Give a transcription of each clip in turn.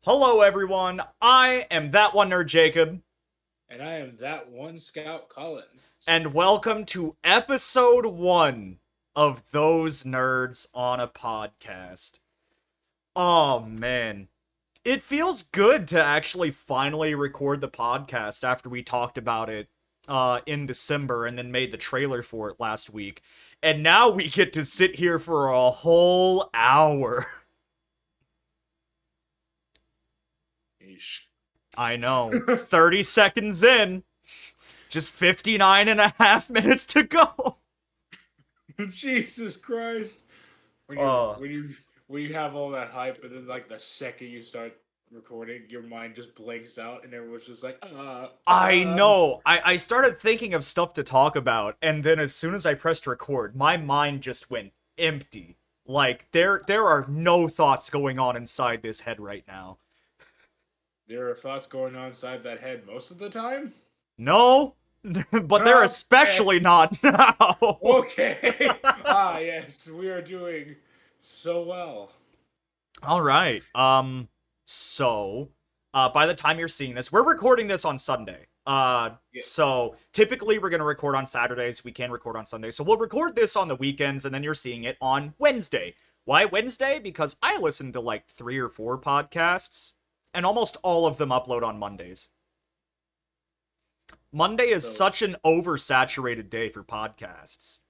Hello, everyone. I am that one nerd, Jacob, And I am that one Scout Collins. and welcome to episode 1 of Those Nerds on a Podcast. Oh, man. It feels good to actually finally record the podcast after we talked about it in December and then made the trailer for it last week. And now we get to sit here for a whole hour. Yeesh. I know. 30 seconds in. Just 59 and a half minutes to go. Jesus Christ. When you Uh, when you when you have all that hype and then like the second you start recording, your mind just blanks out and everyone's just like, I know. I started thinking of stuff to talk about, and then as soon as I pressed record, my mind just went empty. Like there are no thoughts going on inside this head right now. There are thoughts going on inside that head most of the time? No, but they're Okay. especially not now. Okay. Yes, we are doing so well. All right. By the time you're seeing this, we're recording this on Sunday. Yeah. So typically we're gonna record on Saturdays. We can record on Sundays. So we'll record this on the weekends, and then you're seeing it on Wednesday. Why Wednesday? Because I listen to like 3 or 4 podcasts, and almost all of them upload on Mondays. Monday is So such an oversaturated day for podcasts.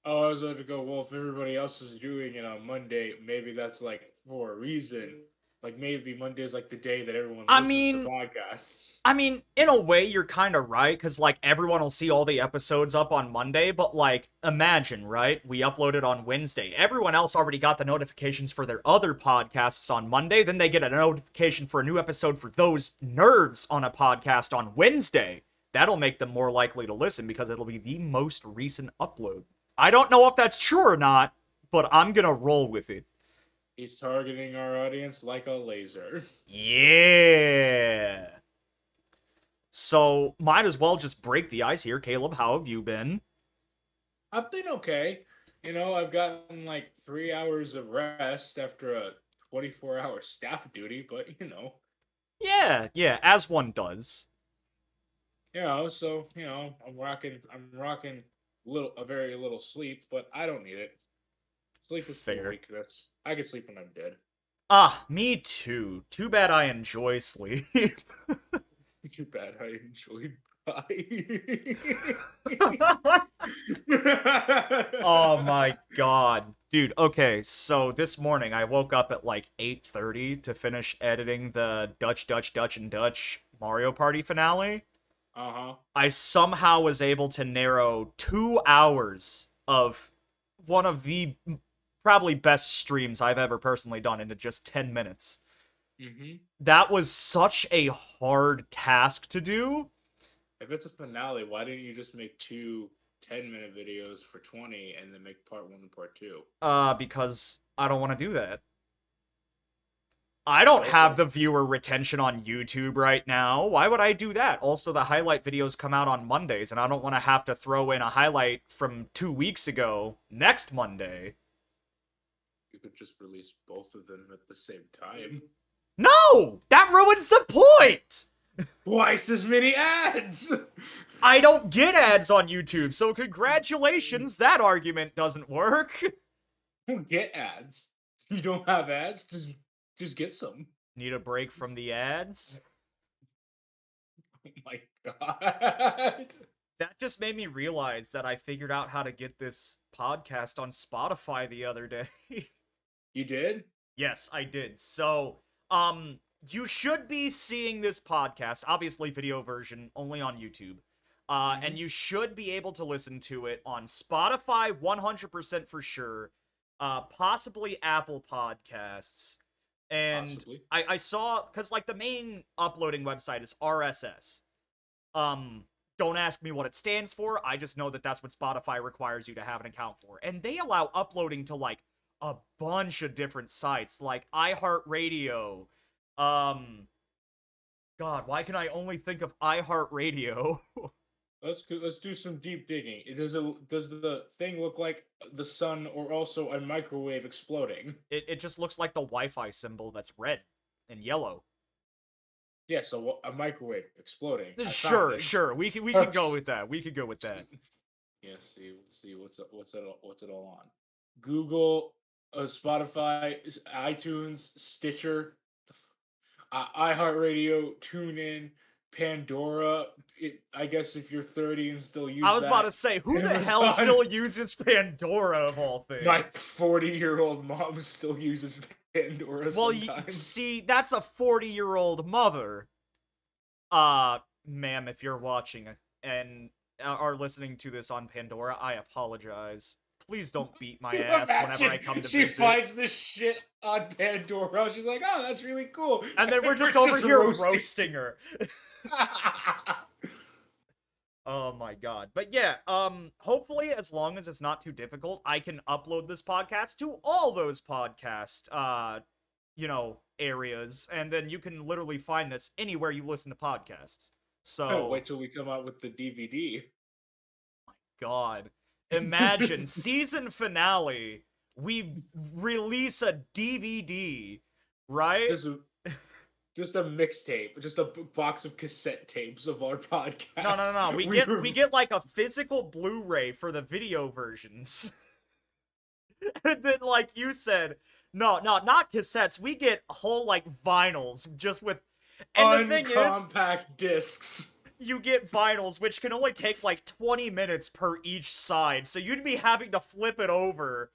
Oh, I was about to go, well, if everybody else is doing it on Monday, maybe that's like for a reason. Like maybe Monday is like the day that everyone I listens to mean, podcasts. I mean, in a way, you're kind of right, because, like, everyone will see all the episodes up on Monday, but, like, imagine, right? We uploaded on Wednesday. Everyone else already got the notifications for their other podcasts on Monday, then they get a notification for a new episode for those nerds on a podcast on Wednesday. That'll make them more likely to listen, because it'll be the most recent upload. I don't know if that's true or not, but I'm gonna roll with it. He's targeting our audience like a laser. Yeah. So, might as well just break the ice here. Caleb, how have you been? I've been okay. I've gotten like 3 hours of rest after a 24-hour staff duty, but Yeah, as one does. I'm rocking a very little sleep, but I don't need it. Sleep is for Fair. weakness. I can sleep when I'm dead. Ah, me too. Too bad I enjoy sleep. Too bad I enjoyed pie. Oh my god. Dude, okay, so this morning I woke up at like 8:30 to finish editing the Dutch and Dutch Mario Party finale. Uh-huh. I somehow was able to narrow 2 hours of one of the probably best streams I've ever personally done into just 10 minutes. Mm-hmm. That was such a hard task to do. If it's a finale, why didn't you just make two 10-minute videos for 20 and then make part one and part two? Because I don't want to do that. I don't have Okay. the viewer retention on YouTube right now. Why would I do that? Also, the highlight videos come out on Mondays, and I don't want to have to throw in a highlight from 2 weeks ago next Monday. You could just release both of them at the same time. No! That ruins the point! Twice as many ads! I don't get ads on YouTube, so congratulations, that argument doesn't work. Get ads. You don't have ads? Just get some. Need a break from the ads? Oh my god. That just made me realize that I figured out how to get this podcast on Spotify the other day. You did? Yes, I did. So, you should be seeing this podcast, obviously video version, only on YouTube. And Mm-hmm. you should be able to listen to it on Spotify 100% for sure. Possibly Apple Podcasts. And Possibly. I saw, because like the main uploading website is RSS. Um, don't ask me what it stands for. I just know that that's what Spotify requires you to have an account for. And they allow uploading to like a bunch of different sites, like iHeartRadio. Um, God, why can I only think of iHeartRadio? Let's do some deep digging. Does the thing look like the sun or also a microwave exploding? It just looks like the Wi-Fi symbol that's red and yellow. Yeah, so a microwave exploding. I found Sure, it. sure. We could go with that. We could go with that. Yeah, let's see what's it all on? Google, Spotify, iTunes, Stitcher, iHeartRadio, TuneIn, Pandora. I guess if you're 30 and still I use was about to that, say, who the hell Amazon. still uses Pandora of all My things? 40-year-old mom still uses Pandora Well, you sometimes. see, that's a 40-year-old mother. Ma'am, if you're watching and are listening to this on Pandora, I apologize. Please don't beat my ass whenever I Imagine come to she visit. finds this shit on Pandora. She's like, "Oh, that's really cool," And then we're we're just over just here roasting. roasting her. Oh my god. But yeah, hopefully as long as it's not too difficult, I can upload this podcast to all those podcast areas, and then you can literally find this anywhere you listen to podcasts. So, Wait till we come out with the DVD. god. Imagine season finale, we release a DVD, right? Just a just a mixtape, just a box of cassette tapes of our No, no, podcasts. no, no. We We get were we get like a physical Blu-ray for the video versions. And then, like you said, no, no, not cassettes. We get whole like vinyls just with. And the thing is, uncompact discs. you get vinyls which can only take like 20 minutes per each side, so you'd be having to flip it over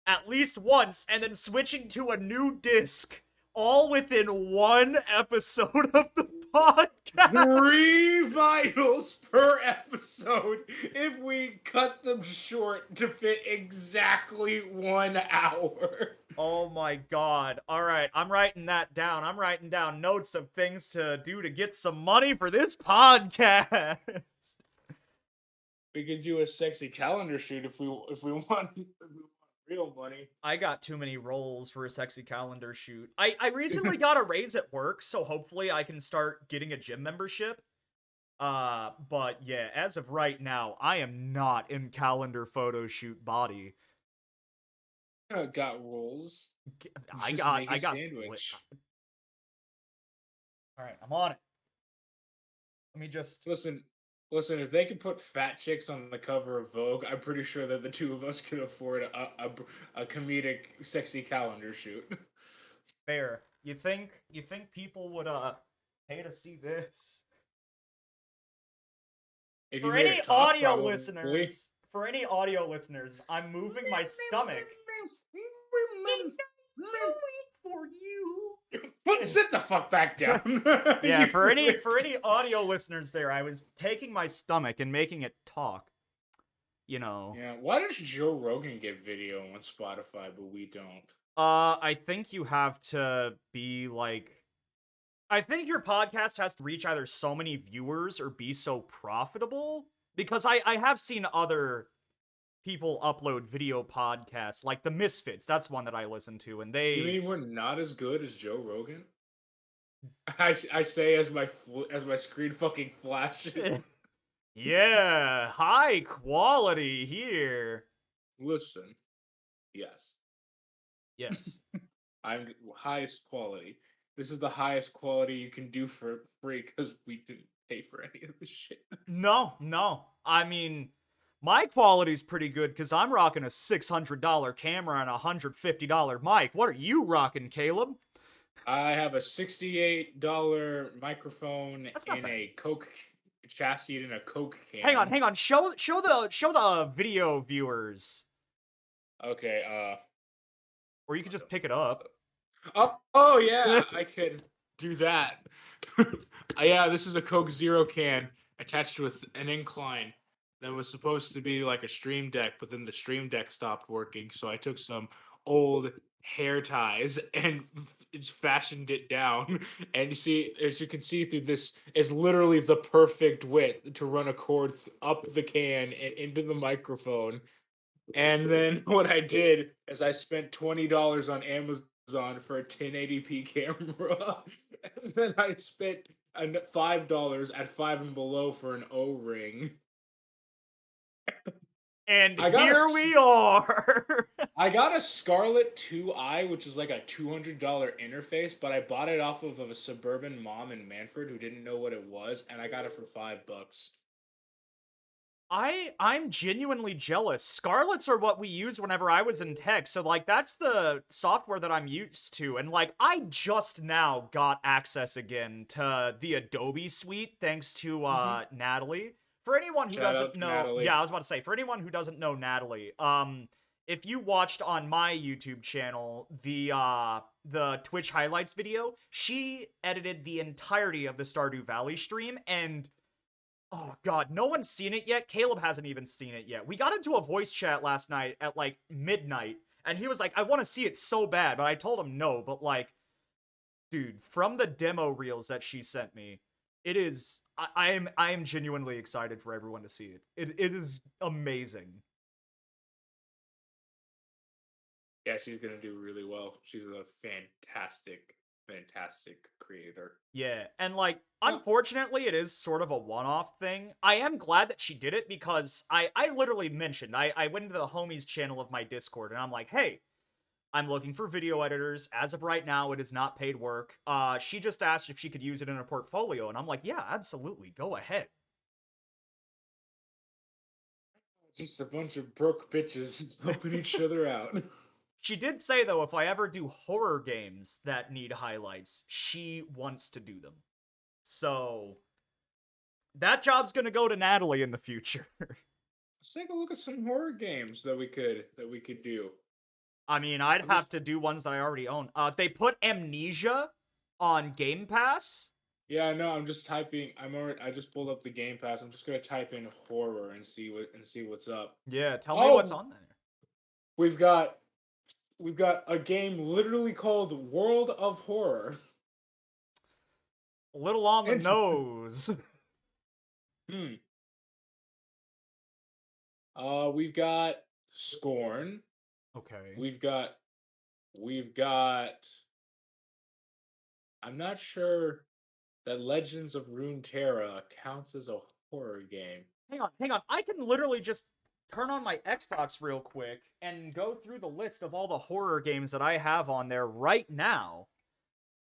at least once and then switching to a new disc, all within one episode of the podcast. 3 vinyls per episode if we cut them short to fit exactly 1 hour. Oh my god. Alright, I'm writing that down. I'm writing down notes of things to do to get some money for this podcast. We could do a sexy calendar shoot if we want real money. I got too many roles for a sexy calendar shoot. I recently got a raise at work, so hopefully I can start getting a gym membership. But yeah, as of right now, I am not in calendar photo shoot body. Got rolls. I Just got make a I got sandwich. All right, I'm on it. Let me just Listen, if they could put fat chicks on the cover of Vogue, I'm pretty sure that the two of us could afford a comedic, sexy calendar shoot. fair. You think people would pay to see this? If you For made any it talk, audio probably. listeners, I'm moving my stomach. For you. Sit the fuck back down. Yeah, You for any were- audio listeners there, I was taking my stomach and making it talk. You know. Yeah, why does Joe Rogan get video on Spotify, but we don't? I think you have to be like I think your podcast has to reach either so many viewers or be so profitable, because I have seen other people upload video podcasts like the Misfits. That's one that I listen to, and You they mean we're not as good as Joe Rogan? I say as my screen fucking flashes. yeah, high quality here. Listen, yes, Yes. I'm highest quality. This is the highest quality you can do for free because we didn't pay for any of this shit. No, no. I mean, my quality's pretty good because I'm rocking a $600 camera and a $150 mic. What are you rocking, Caleb? I have a $68 microphone That's not in bad. a Coke chassis in a Coke can. Hang on. Show the video viewers, Okay, or you could just pick it up. oh yeah, I can do that. Yeah, this is a Coke Zero can attached with an incline that was supposed to be like a Stream Deck, but then the Stream Deck stopped working, so I took some old hair ties and fashioned it down. And you see, as you can see through this, is literally the perfect width to run a cord up the can and into the microphone. And then what I did is I spent $20 on Amazon for a 1080p camera. And then I spent $5 at Five and Below for an O-ring. And I got here a we are. I got a Scarlet 2i, which is like a $200 interface, but I bought it off of a suburban mom in Manford who didn't know what it was, and I got it for $5. I'm genuinely jealous. Scarlets are what we use whenever I was in tech, so like that's the software that I'm used to. And like I just now got access again to the Adobe suite thanks to Hmm. Natalie. For anyone who Shout doesn't out to know, Natalie. yeah, I was about to say, for anyone who doesn't know Natalie, if you watched on my YouTube channel the Twitch highlights video, she edited the entirety of the Stardew Valley stream. And oh god, no one's seen it yet. Caleb hasn't even seen it yet. We got into a voice chat last night at like midnight, and he was like, "I want to see it so bad," but I told him no. But like, dude, from the demo reels that she sent me, it is. I am genuinely excited for everyone to see it. It is amazing. Yeah, she's gonna do really well. She's a fantastic, fantastic creator. Yeah, and like, Uh, unfortunately, it is sort of a one-off thing. I am glad that she did it because I literally mentioned I went into the homies channel of my Discord and I'm like, hey, I'm looking for video editors. As of right now, it is not paid work. She just asked if she could use it in her portfolio, and I'm like, yeah, absolutely, go ahead. just a bunch of broke bitches helping each other out. She did say though, if I ever do horror games that need highlights, she wants to do them. So that job's gonna go to Natalie in the future. Let's take a look at some horror games that we could do. I mean, I'd I'm have just to do ones that I already own. They put Amnesia on Game Pass. Yeah, no, I'm just typing. I just pulled up the Game Pass. I'm just gonna type in horror and see what's up. Yeah, tell me what's Oh, on there. we've got we've got a game literally called World of Horror. A little on the Interesting. nose. Hmm. We've got Scorn. Okay. We've got we've got. I'm not sure that Legends of Runeterra counts as a horror game. Hang on. I can literally just turn on my Xbox real quick and go through the list of all the horror games that I have on there right now.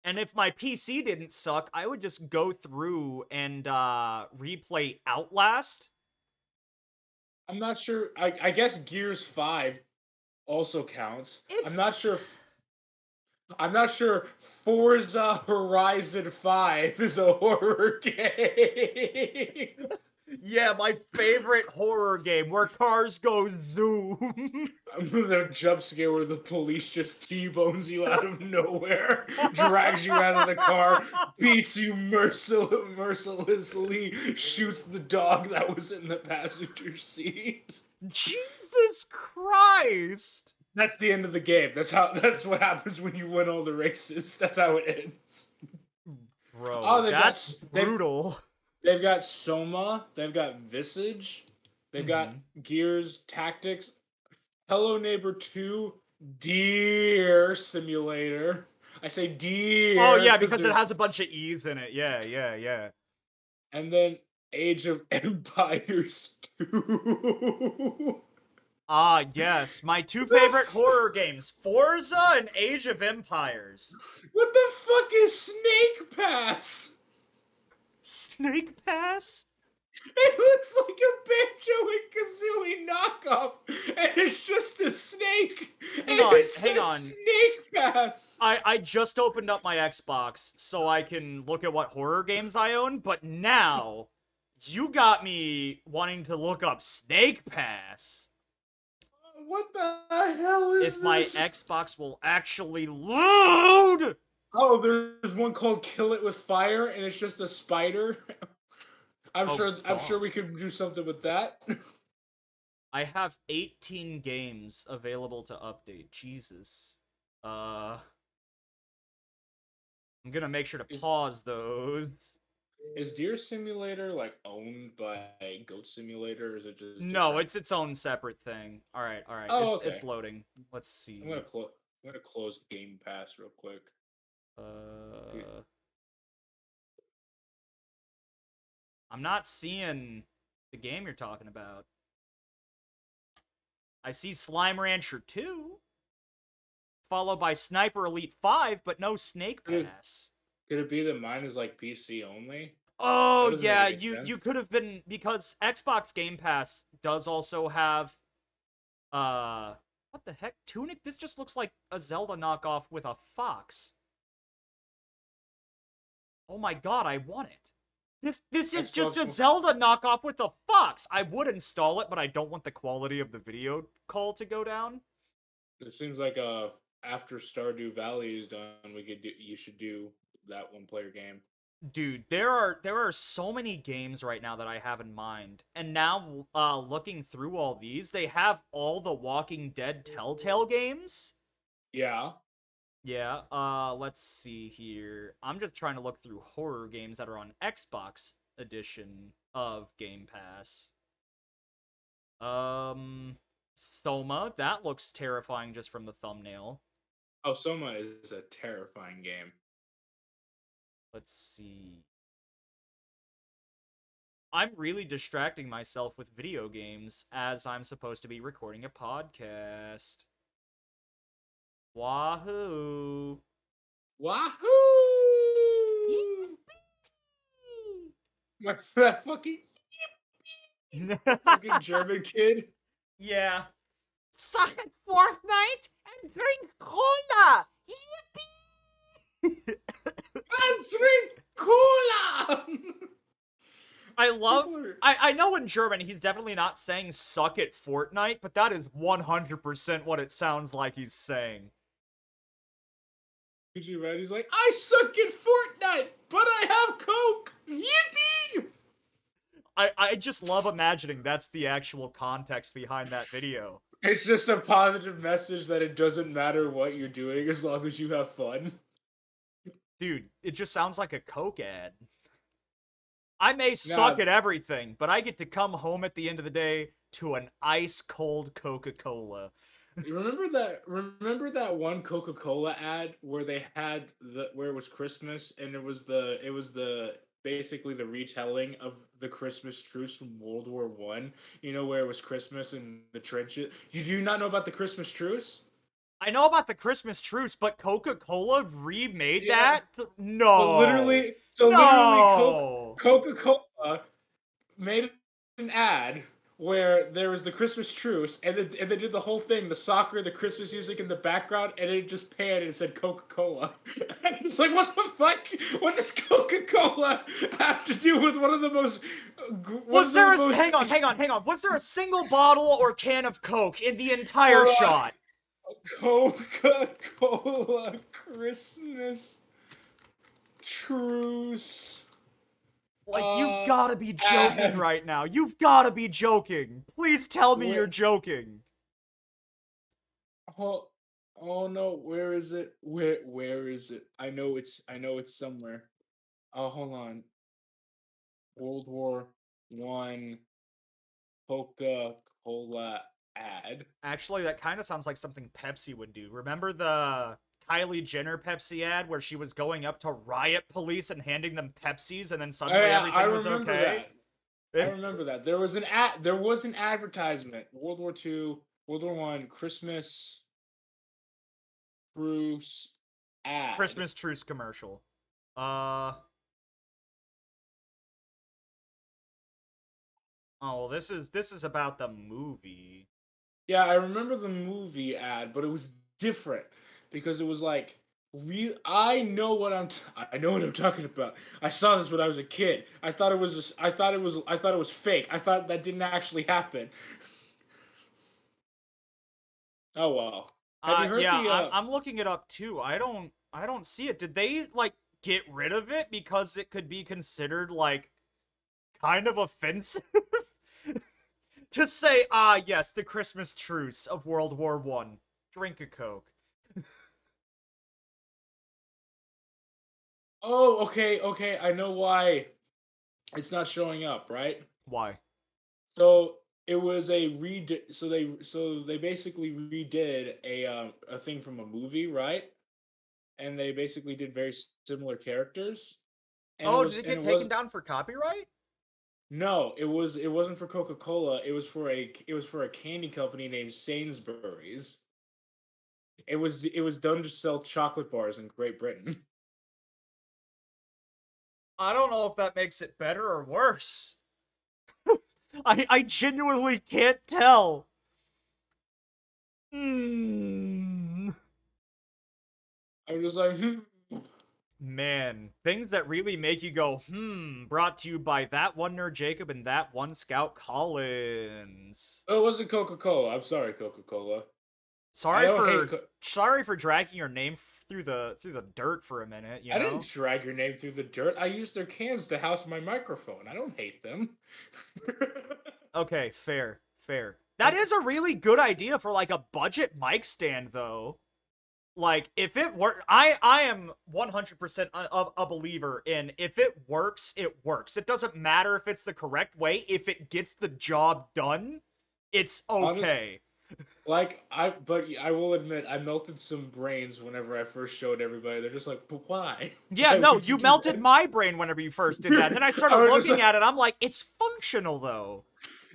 And if my PC didn't suck, I would just go through and replay Outlast. I'm not sure. I guess Gears 5 also counts. I'm It's not sure. I'm not sure Forza Horizon 5 is a horror game. yeah, my favorite horror game where cars go zoom. The jump scare where the police just T-bones you out of nowhere, drags you out of the car, beats you mercilessly, shoots the dog that was in the passenger seat. Jesus Christ. That's the end of the game. That's what happens when you win all the races. That's how it ends. Bro, Oh, that's brutal. they've got Soma, they've got Visage, they've got Mhm. Gears Tactics, Hello Neighbor 2, Deer Simulator. I say Oh deer yeah, because because it there's has a bunch of E's in it. Yeah. and then Age of Empires 2. Ah, yes. My two favorite horror games, Forza and Age of Empires. What the fuck is Snake Pass? Snake Pass? It looks like a Banjo and Kazooie knockoff, and it's just a snake. And it Hang says on. Snake Pass. I just opened up my Xbox so I can look at what horror games I own, but now you got me wanting to look up Snake Pass. What the hell is If my this? Xbox will actually load! Oh, there's one called Kill It with Fire, and it's just a spider. I'm Oh sure. I'm god. sure we could do something with that. I have 18 games available to update. Jesus. Uh, I'm gonna make sure to Is pause those. is Deer Simulator like owned by Goat Simulator, or is it just No, different? it's its own separate thing. All right. Oh, It's okay. loading. Let's I'm gonna see. close. I'm gonna close Game Pass real quick. Dude, Uh, I'm not seeing the game you're talking about. I see Slime Rancher 2, followed by Sniper Elite 5, but no Snake Could it, Pass. could it be that mine is like PC only? That Oh doesn't make yeah, any you sense. could have been, because Xbox Game Pass does also have what the heck? Tunic? This just looks like a Zelda knockoff with a fox. Oh my god, I want it. This is just Xbox a One. Zelda knockoff with a fox. I would install it, but I don't want the quality of the video call to go down. It seems like after Stardew Valley is done, you should do that one player game. Dude, there are so many games right now that I have in mind. And now looking through all these, they have all the Walking Dead Telltale games. Yeah. Yeah, let's see here. I'm just trying to look through horror games that are on Xbox edition of Game Pass. Soma, that looks terrifying just from the thumbnail. Oh, Soma is a terrifying game. Let's see. I'm really distracting myself with video games as I'm supposed to be recording a podcast. Wahoo! Wahoo! That fucking German kid. Yeah. Suck at Fortnite and drink cola! Yippee! And drink cola. I love. I know in German he's definitely not saying suck at Fortnite, but that is 100% what it sounds like he's saying. He's like, I suck at Fortnite, but I have Coke. Yippee! I just love imagining that's the actual context behind that video. It's just a positive message that it doesn't matter what you're doing as long as you have fun. Dude, it just sounds like a Coke ad. I may suck at everything, but I get to come home at the end of the day to an ice cold Coca-Cola. Remember that one Coca-Cola ad where they had where it was Christmas and it was the basically the retelling of the Christmas truce from World War One. You know, where it was Christmas in the trenches. You do not know about the Christmas truce? I know about the Christmas truce, but Coca-Cola remade Yeah. that? No. Literally, Coca-Cola made an ad where there was the Christmas truce, and they did the whole thing, the soccer, the Christmas music in the background, and it just panned and it said Coca-Cola. And it's like, what the fuck? What does Coca-Cola have to do with one of the most... Hang on. Was there a single bottle or can of Coke in the entire shot? Coca-Cola Christmas truce. Like, you've gotta be joking right now. You've gotta be joking. Please tell me you're joking. Oh no, where is it? Where is it? I know it's somewhere. Oh, hold on. World War One Coca-Cola ad. Actually, that kind of sounds like something Pepsi would do. Remember the Kylie Jenner Pepsi ad where she was going up to riot police and handing them Pepsis and then suddenly everything was okay? I remember that. There was an advertisement. World War II, World War One, Christmas truce ad. Christmas truce commercial. Oh, well, this is about the movie. Yeah, I remember the movie ad, but it was different because it was like I know what I'm talking about. I saw this when I was a kid. I thought it was fake. I thought that didn't actually happen. Oh well. Have you heard I'm looking it up too. I don't see it. Did they like get rid of it because it could be considered like kind of offensive? To say, yes, the Christmas truce of World War One. Drink a Coke. Oh, okay. I know why it's not showing up, right? Why? So it was a So they basically redid a thing from a movie, right? And they basically did very similar characters. And did it get taken down for copyright? No, it wasn't for Coca-Cola. It was for a candy company named Sainsbury's. It was done to sell chocolate bars in Great Britain. I don't know if that makes it better or worse. I genuinely can't tell. Hmm. I'm just like, Man, things that really make you go, brought to you by that one nerd Jacob and that one Scout Collins. oh, it wasn't Coca-Cola. I'm sorry, Coca-Cola. I Sorry don't hate. for sorry for dragging your name through the dirt for a minute, you I didn't know? drag your name through the dirt. I used their cans to house my microphone. I don't hate them. Okay, fair, fair. That is a really good idea for like a budget mic stand though. Like if it work I am 100% a believer in if it works, it works. It doesn't matter if it's the correct way. If it gets the job done, it's Honest, okay. but I will admit, I melted some brains whenever I first showed everybody. They're just like, but why? Yeah, Why no, would you you do melted that? my brain whenever you first did that. And then I started I was just looking like, at it. I'm like, it's functional though.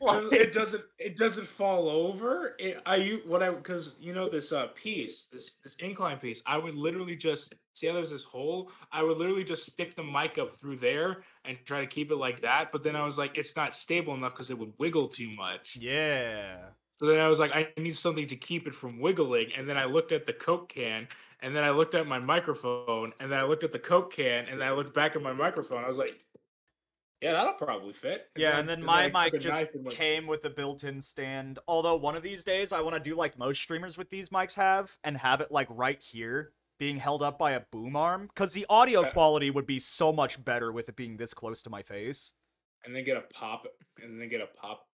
and Like, it doesn't fall over. Because you know this piece, this incline piece, I would literally just see how there's this hole. I would literally just stick the mic up through there and try to keep it like that. But then I was like, it's not stable enough because it would wiggle too much. yeah. So then I was like, I need something to keep it from wiggling. And then I looked at the Coke can, and then I looked at my microphone, and then I looked at the Coke can, and then I looked back at my microphone. I was like, yeah, that'll probably fit. Yeah, and then And then my I took mic a just knife and went, came with a built-in stand. Although one of these days I want to do like most streamers with these mics have and have it like right here being held up by a boom arm cuz the audio uh, quality would be so much better with it being this close to my face. and then get a pop, and then get a pop.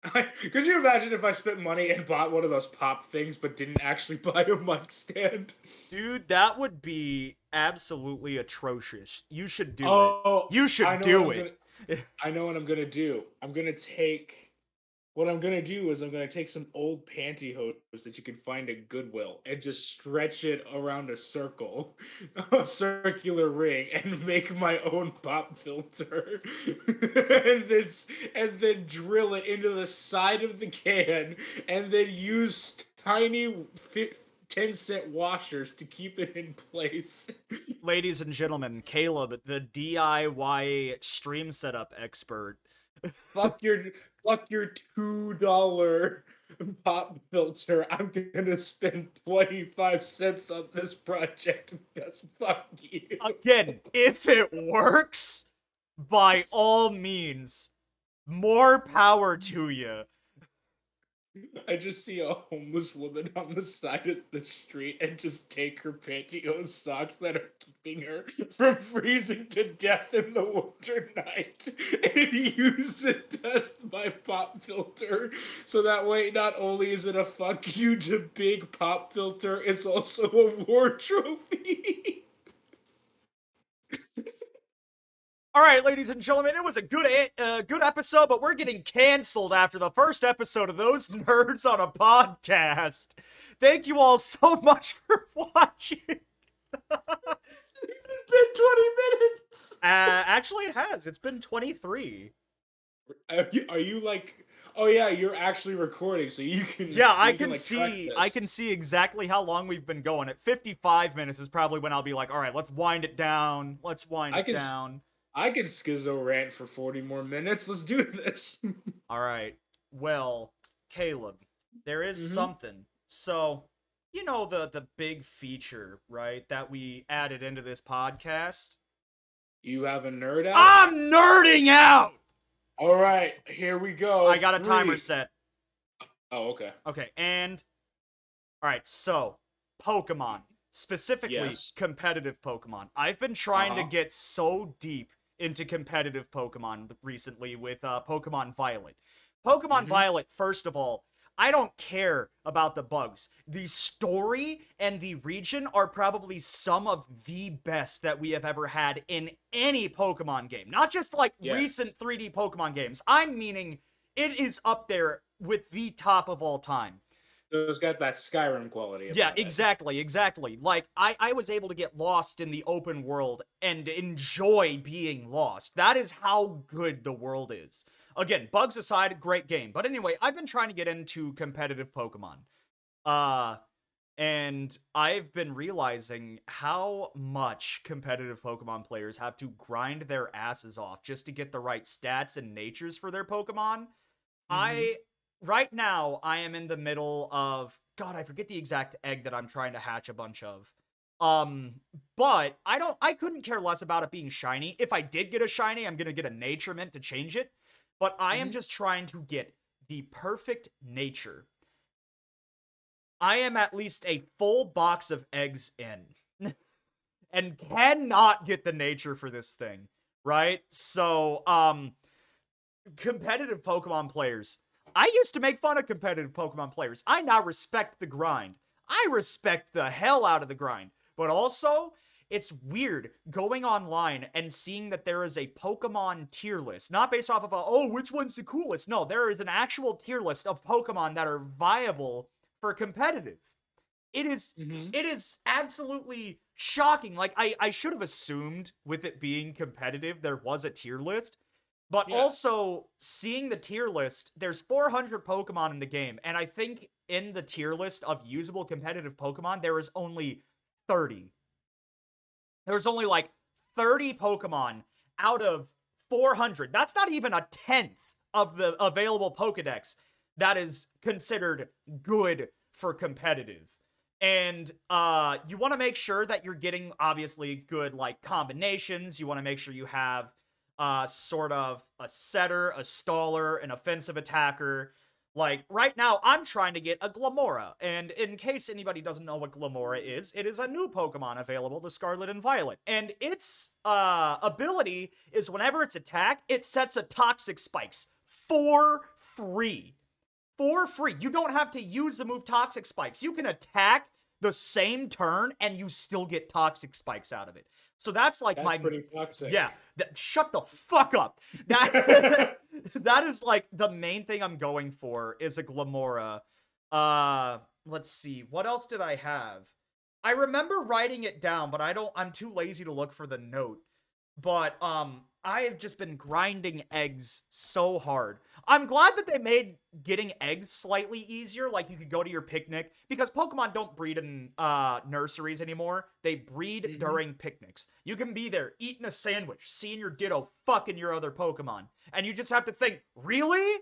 Could you imagine if I spent money and bought one of those pop things, but didn't actually buy a mic stand? Dude, that would be absolutely atrocious. You should do it. Oh, You I should know what do I'm it. gonna. I know what I'm gonna do. I'm gonna take. What I'm gonna do is I'm gonna take some old pantyhose that you can find at Goodwill and just stretch it around a circle, a circular ring, and make my own pop filter, and then drill it into the side of the can, and then use tiny 10-cent washers to keep it in place. Ladies and gentlemen, Caleb, the DIY stream setup expert. fuck your $2 pop filter. I'm gonna spend 25 cents on this project because fuck you. Again, if it works, by all means, more power to you. I just see a homeless woman on the side of the street and just take her pantyhose socks that are keeping her from freezing to death in the winter night and use it as my pop filter. So that way, not only is it a fuck you to big pop filter, it's also a war trophy. All right, ladies and gentlemen, it was a good episode, but we're getting canceled after the first episode of Those Nerds on a Podcast. Thank you all so much for watching. It's been 20 minutes. Actually, it has. It's been 23. Are you like? Oh yeah, you're actually recording, so you can. Yeah, I you can like, track see. this. I can see exactly how long we've been going. At 55 minutes is probably when I'll be like, all right, let's wind it down. Let's wind I it can. down. I can schizo rant for 40 more minutes. Let's do this. All right. Well, Caleb, there is Mhm. something. So, you know the big feature, right, that we added into this podcast? You have a nerd out? I'm nerding out. All right, here we go. I got a timer 3. set. Oh, okay. Okay, and all right, so Pokemon, specifically Yes. competitive Pokemon. I've been trying to Uh-huh. get so deep into competitive Pokemon recently with Pokemon Violet. Pokemon Mhm. Violet, first of all, I don't care about the bugs. The story and the region are probably some of the best that we have ever had in any Pokemon game. Not just like Yes. recent 3D Pokemon games. I'm meaning it is up there with the top of all time. So it's got that Skyrim quality. Yeah, about it. exactly. Like, I was able to get lost in the open world and enjoy being lost. That is how good the world is. again, bugs aside, great game. But anyway, I've been trying to get into competitive Pokemon. Uh, and I've been realizing how much competitive Pokemon players have to grind their asses off just to get the right stats and natures for their Pokemon. Mm-hmm. I right now I am in the middle of God, I forget the exact egg that I'm trying to hatch a bunch of. Um, but I couldn't care less about it being shiny. If I did get a shiny, I'm gonna get a nature mint to change it. But I am Mm-hmm. just trying to get the perfect nature. I am at least a full box of eggs in and cannot get the nature for this thing, right? So, competitive Pokemon players. I used to make fun of competitive Pokemon players. I now respect the grind. I respect the hell out of the grind. But also, it's weird going online and seeing that there is a Pokemon tier list, not based off of which one's the coolest. No, there is an actual tier list of Pokemon that are viable for competitive. It is Mm-hmm. it is absolutely shocking. Like I should have assumed with it being competitive there was a tier list, but Yeah. also seeing the tier list, there's 400 Pokemon in the game, and I think in the tier list of usable competitive Pokemon there is only 30. There's only like 30 Pokemon out of 400. That's not even a tenth of the available Pokedex that is considered good for competitive. And you want to make sure that you're getting obviously good like combinations. You want to make sure you have sort of a setter, a staller, an offensive attacker. Like right now, I'm trying to get a Glamora, and in case anybody doesn't know what Glamora is, it is a new Pokemon available to Scarlet and Violet, and its ability is whenever it's attacked, it sets a Toxic Spikes for free. For free. You don't have to use the move Toxic Spikes. You can attack the same turn, and you still get Toxic Spikes out of it. So that's like That's my pretty toxic. yeah. Shut the fuck up. That that is like the main thing I'm going for is a Glamora. Let's see. What else did I have? I remember writing it down, but I'm too lazy to look for the note. But I have just been grinding eggs so hard. I'm glad that they made getting eggs slightly easier. Like you could go to your picnic because Pokemon don't breed in nurseries anymore. They breed Mm-hmm. during picnics. You can be there eating a sandwich, seeing your Ditto fucking your other Pokemon, and you just have to think, really,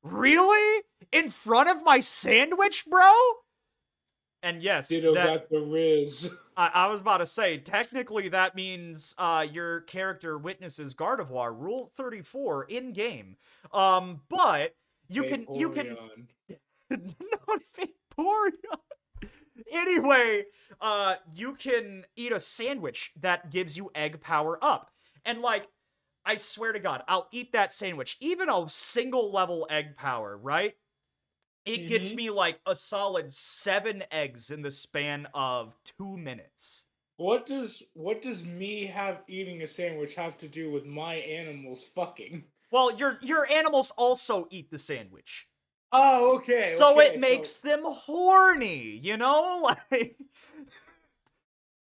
really, in front of my sandwich, bro? And yes, Ditto that got the Riz. I was about to say, technically that means your character witnesses Gardevoir Rule 34 in game. But you can Vaporeon. not Vaporeon. Anyway, you can eat a sandwich that gives you egg power up. And like, I swear to God, I'll eat that sandwich, even a single level egg power, right? It gets Mm-hmm. me like a solid 7 eggs in the span of 2 minutes. What does me have eating a sandwich have to do with my animals fucking? Well, your animals also eat the sandwich. Oh, okay, So it okay. So makes them horny, you know? Like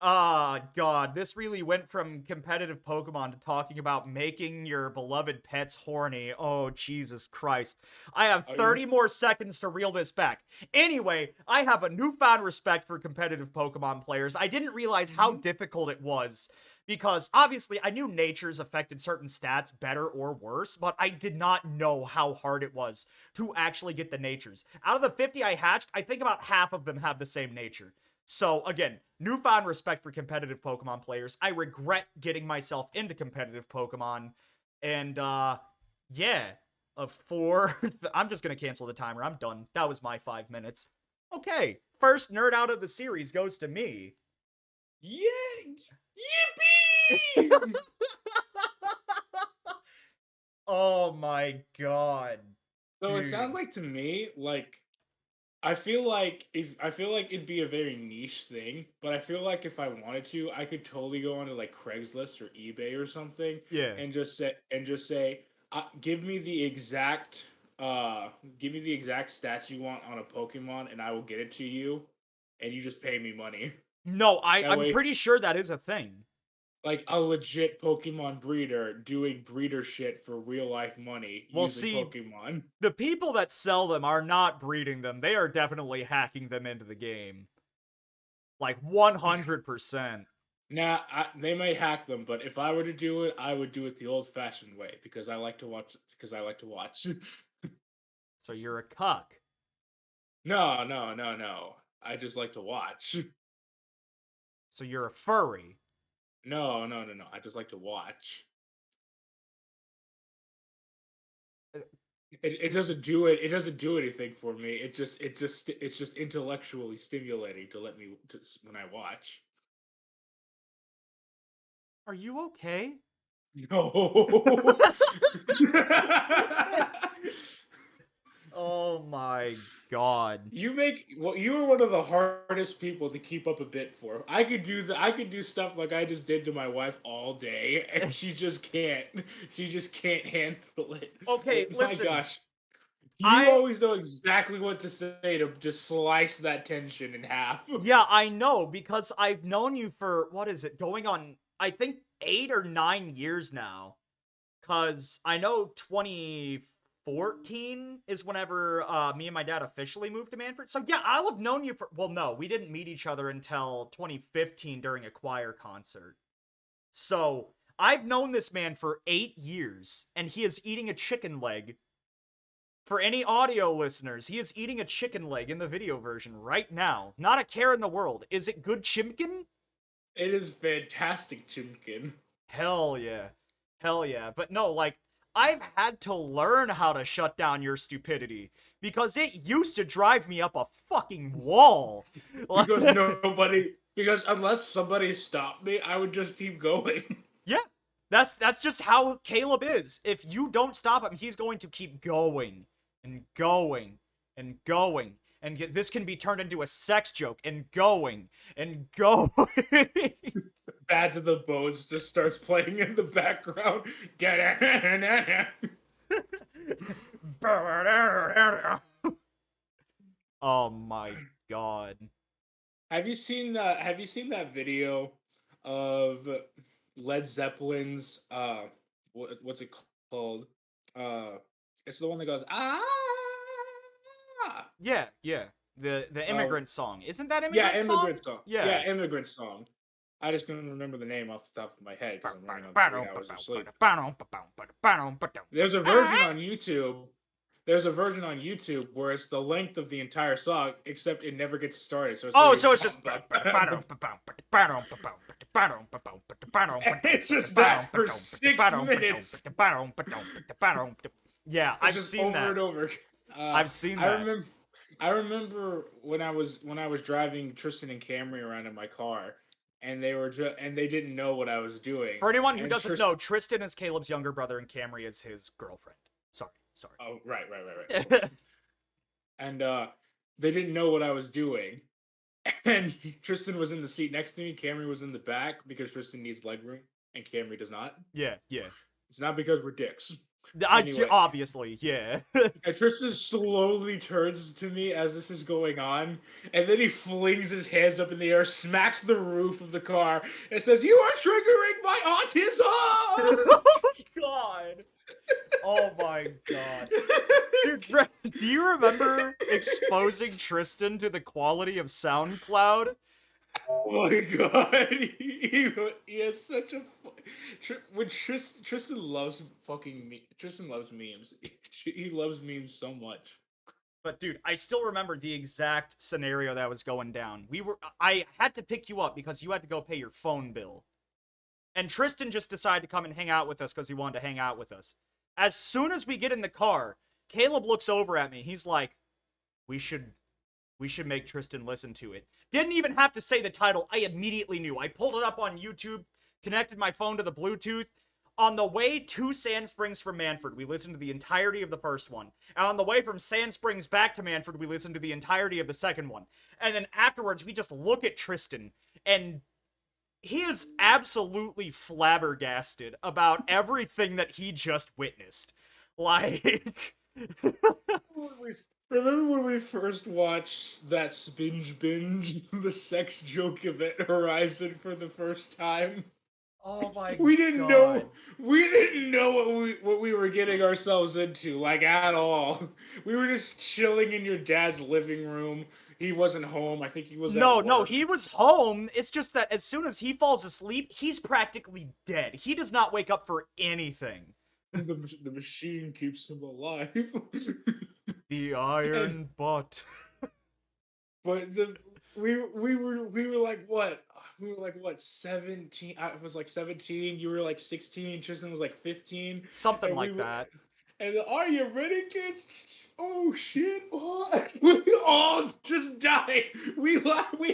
ah, God, this really went from competitive Pokemon to talking about making your beloved pets horny. Oh, Jesus Christ. I have are you 30 more seconds to reel this back. Anyway, I have a newfound respect for competitive Pokemon players. I didn't realize how Mhm. difficult it was because obviously I knew natures affected certain stats better or worse, but I did not know how hard it was to actually get the natures. Out of the 50 I hatched, I think about half of them have the same nature. So again, newfound respect for competitive Pokemon players. I regret getting myself into competitive Pokemon. And yeah, a four. I'm just gonna cancel the timer. I'm done. That was my 5 minutes. Okay, first nerd out of the series goes to me. Yeah, yippee! Oh my god, So it sounds dude. like to me like I feel like it'd be a very niche thing, but I feel like if I wanted to, I could totally go onto like Craigslist or eBay or something Yeah. and just say, give me the exact stats you want on a Pokemon, and I will get it to you, and you just pay me money. No, That I'm way, pretty sure that is a thing. like a legit Pokemon breeder doing breeder shit for real life money Well, using see, Pokemon. the people that sell them are not breeding them. They are definitely hacking them into the game. Like 100%. Now, they may hack them, but if I were to do it, I would do it the old-fashioned way because I like to watch. Because I like to watch. So you're a cuck. No, no, no, no. I just like to watch. So you're a furry. No, no, no, no. I just like to watch. Uh, It doesn't do it. It doesn't do anything for me. It's just intellectually stimulating to let me when I watch. Are you okay? No. Oh my god. You are one of the hardest people to keep up a bit for. I could do stuff like I just did to my wife all day, and she just can't. She just can't handle it. Okay, My listen. gosh, you I always know exactly what to say to just slice that tension in half. Yeah, I know because I've known you for what is it? Going on I think 8 or 9 years now. Cuz I know 2014 is whenever me and my dad officially moved to Manford. So yeah, I'll have known you for well no, we didn't meet each other until 2015 during a choir concert. So, I've known this man for 8 years and he is eating a chicken leg. For any audio listeners, he is eating a chicken leg in the video version right now. Not a care in the world. Is it good chimkin? It is fantastic, Chimkin. Hell yeah. Hell yeah. But no, like, I've had to learn how to shut down your stupidity because it used to drive me up a fucking wall. Because nobody, because unless somebody stopped me, I would just keep going. Yeah. That's just how Caleb is. If you don't stop him, he's going to keep going and going and going. And this can be turned into a sex joke and going and going. Bad to the Bones just starts playing in the background. Oh my god. Have you seen that video of Led Zeppelin's what's it called? Uh it's the one that goes Yeah, yeah. The uh immigrant song. Isn't that yeah, immigrant song? immigrant song. Yeah. Yeah, immigrant song. I just couldn't remember the name off the top of my head because I'm running on 3 hours of sleep. There's a version on YouTube. There's a version on YouTube where it's the length of the entire song, except it never gets started. So it's Oh, literally so it's just it's just that for 6 minutes. Yeah, It's I've just seen over that. and over. I've seen I that. remember. I remember when I was driving Tristan and Camry around in my car, and they didn't know what I was doing. For anyone who And doesn't know, Tristan is Caleb's younger brother and Camry is his girlfriend. Sorry. oh right, of course. And they didn't know what I was doing. And Tristan was in the seat next to me. Camry was in the back because Tristan needs legroom and Camry does not. Yeah, yeah. It's not because we're dicks. Anyway. Obviously, yeah. And Tristan slowly turns to me as this is going on, and then he flings his hands up in the air, smacks the roof of the car, and says, "You are triggering my autism!" Oh god. Oh my god. Dude, do you remember exposing Tristan to the quality of SoundCloud? Oh my god, he has such a when Tristan loves fucking me. Tristan loves memes. He loves memes so much. But dude, I still remember the exact scenario that was going down. I had to pick you up because you had to go pay your phone bill. And Tristan just decided to come and hang out with us because he wanted to hang out with us. As soon as we get in the car, Caleb looks over at me. He's like, we should make Tristan listen to it. Didn't even have to say the title. I immediately knew. I pulled it up on YouTube, connected my phone to the Bluetooth. On the way to Sand Springs from Manford, we listened to the entirety of the first one. And on the way from Sand Springs back to Manford, we listened to the entirety of the second one. And then afterwards, we just look at Tristan, and he is absolutely flabbergasted about everything that he just witnessed. Like... Remember when we first watched that Spinge Binge, the sex joke event Horizon for the first time? Oh my We didn't god. know. We didn't know what we were getting ourselves into, like at all. We were just chilling in your dad's living room. He wasn't home. I think he was at No, work. he was home. It's just that as soon as he falls asleep, he's practically dead. He does not wake up for anything. The machine keeps him alive. The And iron butt. but the we were like what? We were like what, 17? I was like 17, you were like 16, Tristan was like 15, Something and we like were that. and are you ready, kids? Oh shit! Oh, we all just died. We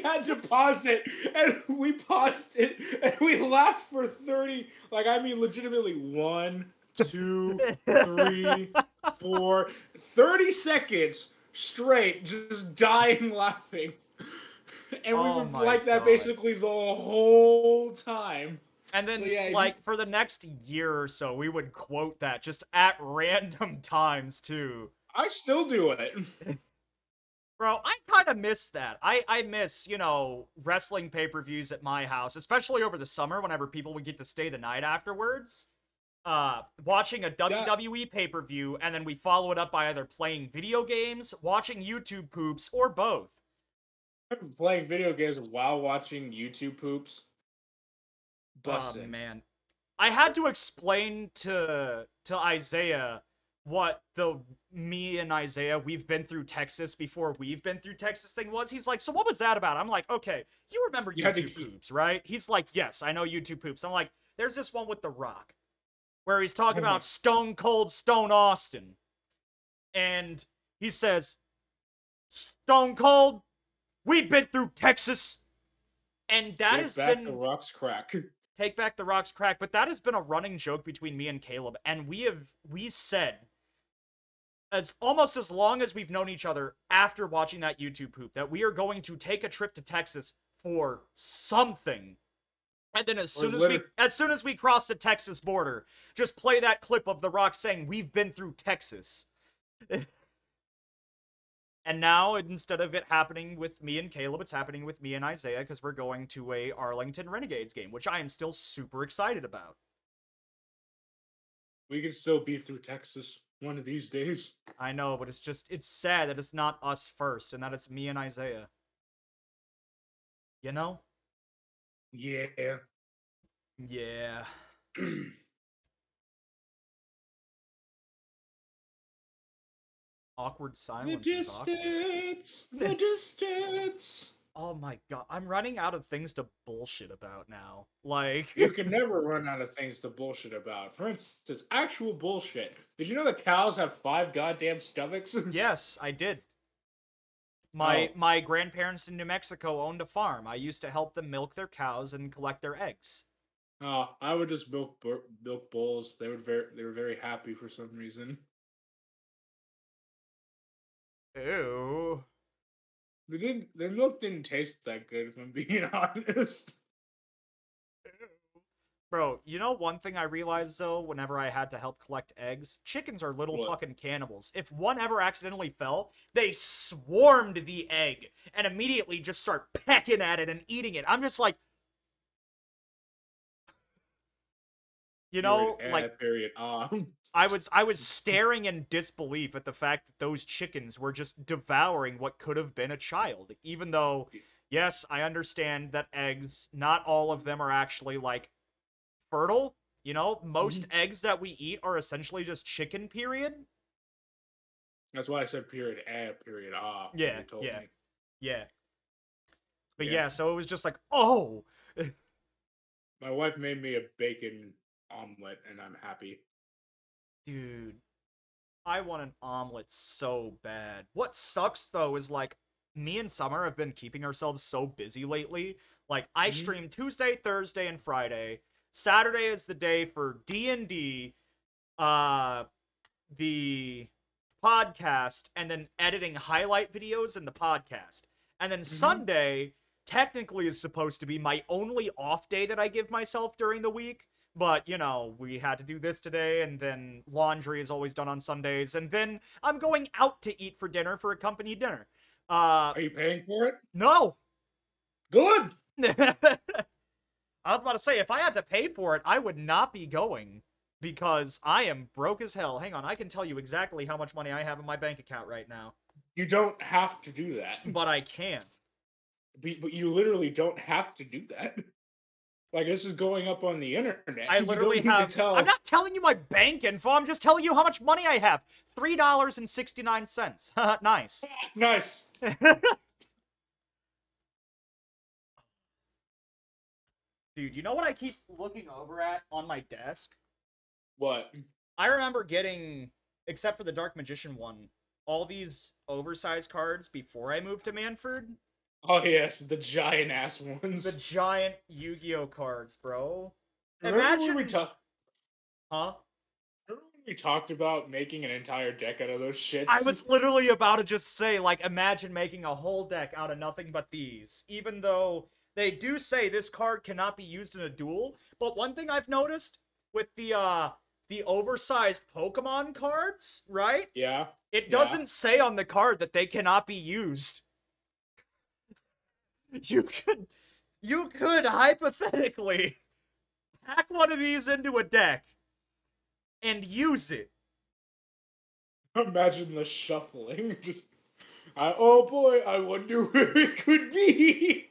had to pause it, and we paused it, and we laughed for 30. Like I mean, legitimately 1, 2, 3, 4, 30 seconds straight, just dying laughing, and we Oh were my like that god. basically the whole time. And So then, yeah, if you like, for the next year or so, we would quote that just at random times, too. I still do it. Bro, I kind of miss that. I miss, wrestling pay-per-views at my house, especially over the summer whenever people would get to stay the night afterwards. Watching a That WWE pay-per-view, and then we follow it up by either playing video games, watching YouTube poops, or both. playing video games while watching YouTube poops. Oh, Bussin'. man. I had to explain to Isaiah what the me and Isaiah we've been through Texas before we've been through Texas thing was. He's like, so what was that about? I'm like, okay, you remember You had to YouTube keep. poops, right? He's like, yes, I know YouTube poops. I'm like, there's this one with The Rock where he's talking Oh my. about Stone Cold Stone Austin, and he says, Stone Cold, we've been through Texas, and that Take has back the been rocks crack. Take back the Rock's crack, but that has been a running joke between me and Caleb, and we said as almost as long as we've known each other after watching that YouTube poop that we are going to take a trip to Texas for something. And then as Or soon as we liter- as soon as we cross the Texas border, just play that clip of The Rock saying we've been through Texas. And now, instead of it happening with me and Caleb, it's happening with me and Isaiah because we're going to a Arlington Renegades game, which I am still super excited about. we can still be through Texas one of these days. I know, but it's sad that it's not us first and that it's me and Isaiah. You know? Yeah. Yeah. Awkward The silence is awkward. distance. The distance. Oh my god, I'm running out of things to bullshit about now. Like, You can never run out of things to bullshit about. For instance, actual bullshit. Did you know that cows have 5 goddamn stomachs? yes, I did. Oh, My grandparents in New Mexico owned a farm. I used to help them milk their cows and collect their eggs. I would just milk bulls. They were very happy for some reason. Ew. Their milk didn't taste that good, if I'm being honest. Bro, you know one thing I realized though, whenever I had to help collect eggs? Chickens are little What? fucking cannibals. If one ever accidentally fell, they swarmed the egg and immediately just start pecking at it and eating it. I'm just like, Period. like Period. I was staring in disbelief at the fact that those chickens were just devouring what could have been a child. Even though, yes, I understand that eggs, not all of them are actually like fertile. Most eggs that we eat are essentially just chicken, period. That's why I said period. Period. When Yeah, they told yeah, me. yeah. But Yeah. yeah, so it was just like, oh, My wife made me a bacon omelet, and I'm happy. dude, I want an omelet so bad. What sucks though is like, me and Summer have been keeping ourselves so busy lately. Like, I Mhm. stream Tuesday, Thursday, and Friday. Saturday is the day for D&D, uh, the podcast, and then editing highlight videos in the podcast. And then Mhm. Sunday technically is supposed to be my only off day that I give myself during the week. But, we had to do this today, and then laundry is always done on Sundays, and then I'm going out to eat for dinner for a company dinner. Are you paying for it? No! Good. I was about to say, if I had to pay for it, I would not be going because I am broke as hell. Hang on, I can tell you exactly how much money I have in my bank account right now. You don't have to do that. But I can. But you literally don't have to do that. Like, this is going up on the internet. I literally you don't need to tell. I'm not telling you my bank info. I'm just telling you how much money I have. $3.69. Nice. Nice. Dude, you know what I keep looking over at on my desk? What? I remember getting, except for the Dark Magician one, all these oversized cards before I moved to Manford. Oh yes, the giant ass ones. The giant Yu-Gi-Oh cards, bro. Remember when Huh? Remember when we talked about making an entire deck out of those shits? I was literally about to just say, like, imagine making a whole deck out of nothing but these. Even though they do say this card cannot be used in a duel. But one thing I've noticed with the oversized Pokemon cards, right? Yeah. It doesn't say on the card that they cannot be used. You could hypothetically pack one of these into a deck and use it. Imagine the shuffling. Just, oh boy, I wonder where it could be.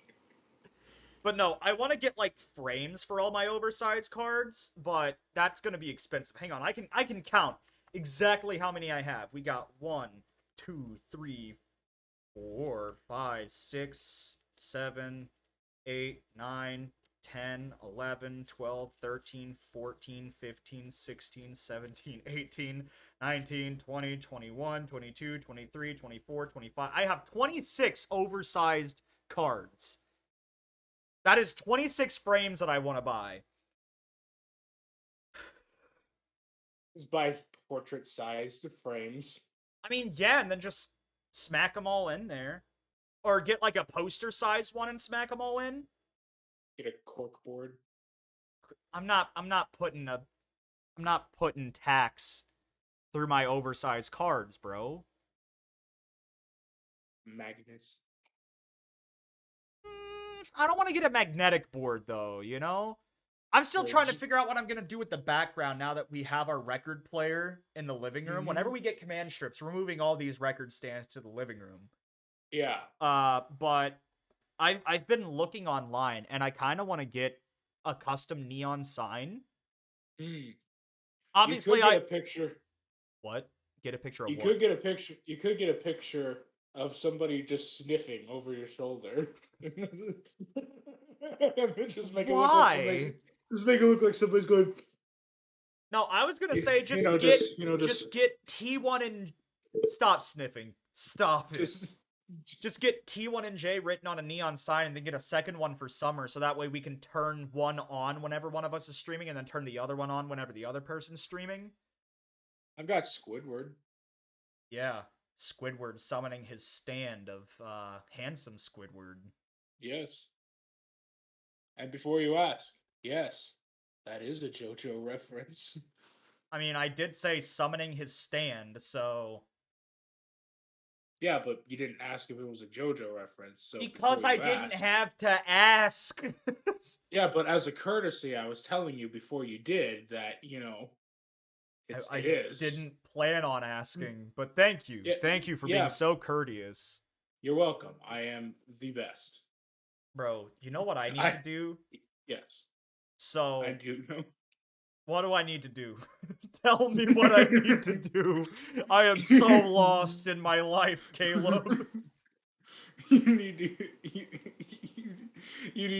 But no, I want to get like frames for all my oversized cards, but that's gonna be expensive. Hang on, I can count exactly how many I have. We got 1, 2, 3, 4, 5, 6, 7, 8, 9, 10, 11, 12, 13, 14, 15, 16, 17, 18, 19, 20, 21, 22, 23, 24, 25. I have 26 oversized cards. That is 26 frames that I want to buy. Just buy portrait-sized frames. I mean, yeah, and then just smack them all in there. Or get like a poster-sized one and smack them all in. Get a cork board. I'm not putting tax through my oversized cards, bro. Magnets. I don't want to get a magnetic board, though, you know? I'm still trying to figure out what I'm going to do with the background now that we have our record player in the living room. Whenever we get command strips, we're moving all these record stands to the living room. Yeah. But I've been looking online, and I kind of want to get a custom neon sign. Obviously, you could get a picture. What? Get a picture of you what? could get a picture. You could get a picture of somebody just sniffing over your shoulder. Just make Why? Just make it look like somebody's going. No, I was gonna say just get T1 and stop sniffing. Stop it. Just get T1 and J written on a neon sign and then get a second one for summer so that way we can turn one on whenever one of us is streaming and then turn the other one on whenever the other person's streaming. I've got Squidward. Yeah, Squidward summoning his stand of handsome Squidward. Yes. And before you ask, yes, that is a JoJo reference. I mean, I did say summoning his stand, so... Yeah, but you didn't ask if it was a JoJo reference, so... Because I didn't have to ask! Yeah, but as a courtesy, I was telling you before you did that, you know, it is. I didn't plan on asking, but thank you. Yeah, thank you for being so courteous. You're welcome. I am the best. Bro, you know what I need to do? Yes. So... I do know. What do I need to do? Tell me what I need to do. I am so lost in my life, Caleb. You need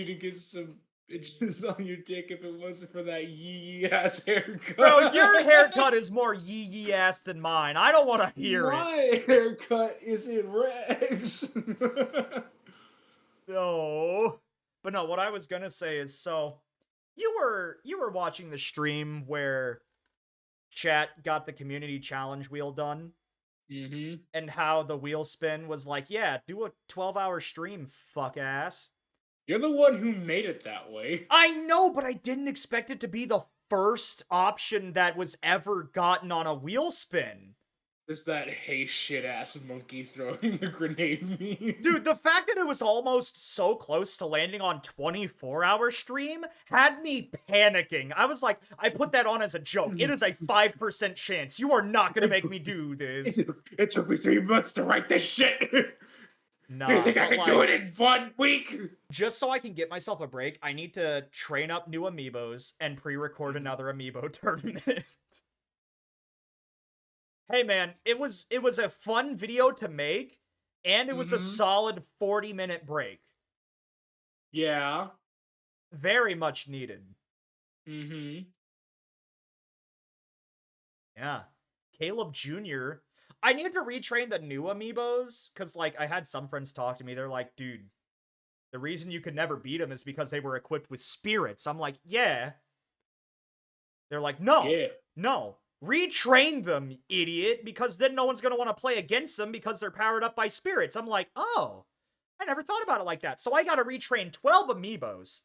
to get some itches on your dick if it wasn't for that yee ass haircut. Bro, your haircut is more yee ass than mine. I don't want to hear it. My haircut is in rags. No. But no, what I was gonna say is, so you were watching the stream where chat got the community challenge wheel done. Mm-hmm. And how the wheel spin was like, yeah, do a 12-hour stream, fuck ass. You're the one who made it that way. I know, but I didn't expect it to be the first option that was ever gotten on a wheel spin. Just that hey shit ass monkey throwing the grenade meme. Dude, the fact that it was almost so close to landing on 24-hour stream had me panicking. I was like, I put that on as a joke. It is a 5% chance. You are not gonna make me do this. It took me 3 months to write this shit. You Nah, think I but can do it in 1 week? just so I can get myself a break, I need to train up new amiibos and pre-record Mhm. another amiibo tournament. Hey man, it was a fun video to make, and it was a Mhm. solid 40-minute break. Yeah. Very much needed. Mhm. Yeah. Caleb Jr. I need to retrain the new amiibos, because, like, I had some friends talk to me. They're like, dude, the reason you could never beat them is because they were equipped with spirits. I'm like, yeah. They're like, no, Yeah. no. Retrain them, idiot, because then no one's going to want to play against them because they're powered up by spirits. I'm like, oh, I never thought about it like that. So I got to retrain 12 amiibos.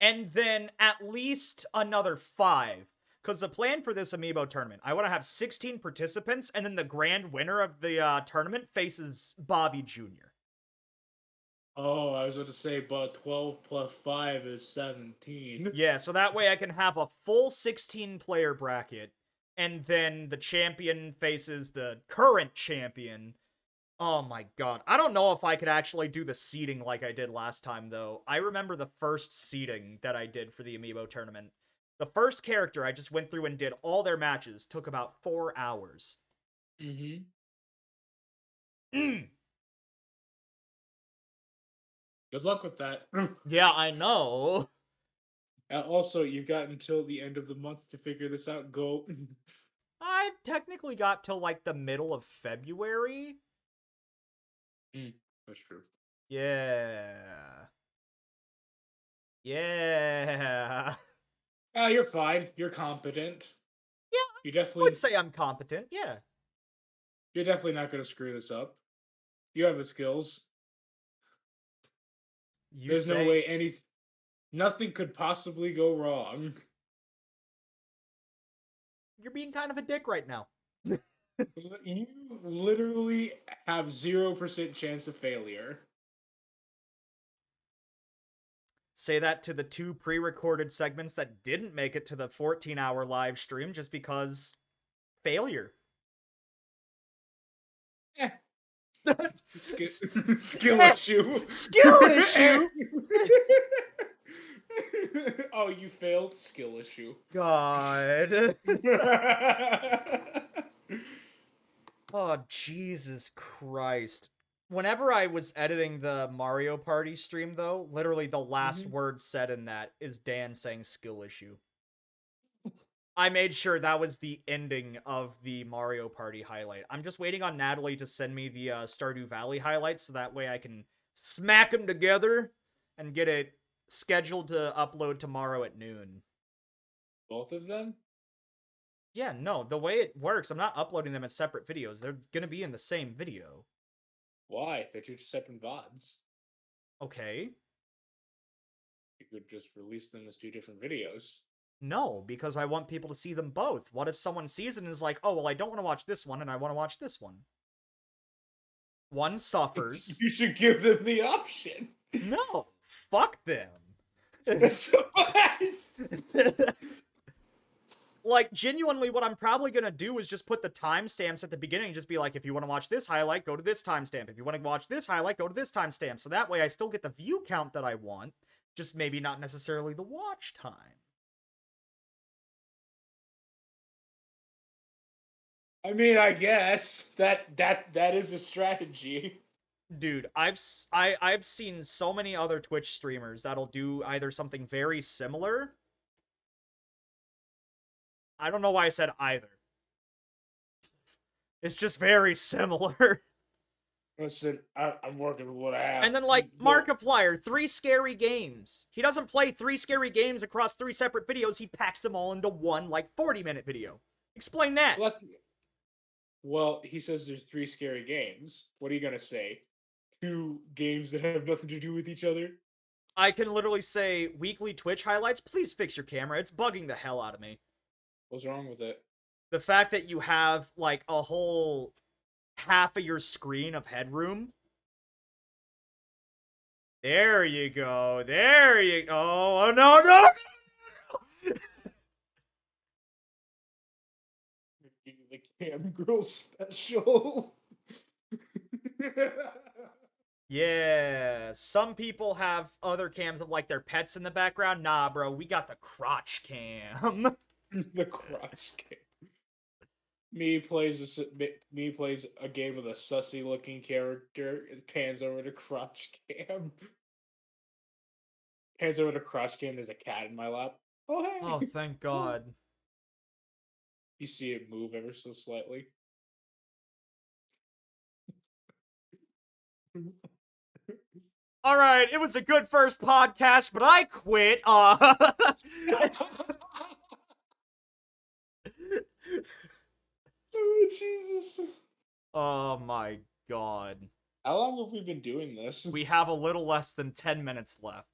And then at least another 5. Because the plan for this amiibo tournament, I want to have 16 participants, and then the grand winner of the tournament faces Bobby Jr. Oh, I was about to say, but 12 plus 5 is 17. Yeah, so that way I can have a full 16-player bracket, and then the champion faces the current champion. Oh my god. I don't know if I could actually do the seeding like I did last time, though. I remember the first seeding that I did for the amiibo tournament. The first character I just went through and did all their matches took about 4 hours. Mhm. Mm. Good luck with that. Yeah, I know. Also, you've got until the end of the month to figure this out. Go. I've technically got till like the middle of February. That's true. Yeah. Yeah. Oh, you're fine. You're competent. Yeah, You I would definitely, say I'm competent. Yeah. you're definitely not going to screw this up. You have the skills. You There's no say. way nothing could possibly go wrong. You're being kind of a dick right now. You literally have 0% chance of failure. Say that to the 2 pre-recorded segments that didn't make it to the 14-hour live stream just because failure. Eh, skill, skill issue. Skill issue. Oh, you failed? Skill issue. God. Oh, Jesus Christ. Whenever I was editing the Mario Party stream, though, literally the last Mhm. word said in that is Dan saying skill issue. I made sure that was the ending of the Mario Party highlight. I'm just waiting on Natalie to send me the Stardew Valley highlights so that way I can smack them together and get it scheduled to upload tomorrow at noon. Both of them? Yeah, no, the way it works, I'm not uploading them as separate videos. They're gonna be in the same video. Why? They're two separate VODs. Okay. You could just release them as two different videos. No, because I want people to see them both. What if someone sees it and is like, oh, well, I don't want to watch this one and I want to watch this one? One suffers. You should give them the option. No, fuck them. That's fine. Like, genuinely, what I'm probably gonna do is just put the timestamps at the beginning and just be like, if you want to watch this highlight, go to this timestamp. If you want to watch this highlight, go to this timestamp. So that way I still get the view count that I want, just maybe not necessarily the watch time. I mean, I guess that is a strategy. Dude, I've seen so many other Twitch streamers that'll do either something very similar. I don't know why I said either. It's just very similar. Listen, I'm working with what I have. And then, like, Markiplier, 3 scary games. He doesn't play 3 scary games across 3 separate videos. He packs them all into one, like, 40-minute video. Explain that. Well, he says there's 3 scary games. What are you gonna say? 2 games that have nothing to do with each other? I can literally say, weekly Twitch highlights, please fix your camera. It's bugging the hell out of me. What's wrong with it? The fact that you have like a whole half of your screen of headroom. There you go. There you go. Oh, no, no. The Cam Girl special. Yeah, some people have other cams of like their pets in the background. Nah, bro, we got the crotch cam. The crotch cam. Me plays a game with a sussy looking character. It pans over to crotch cam. Pans over to crotch cam. There's a cat in my lap. Oh hey! Oh, thank God. You see it move ever so slightly. All right, it was a good first podcast, but I quit. Oh Jesus! Oh my God. How long have we been doing this? We have a little less than 10 minutes left.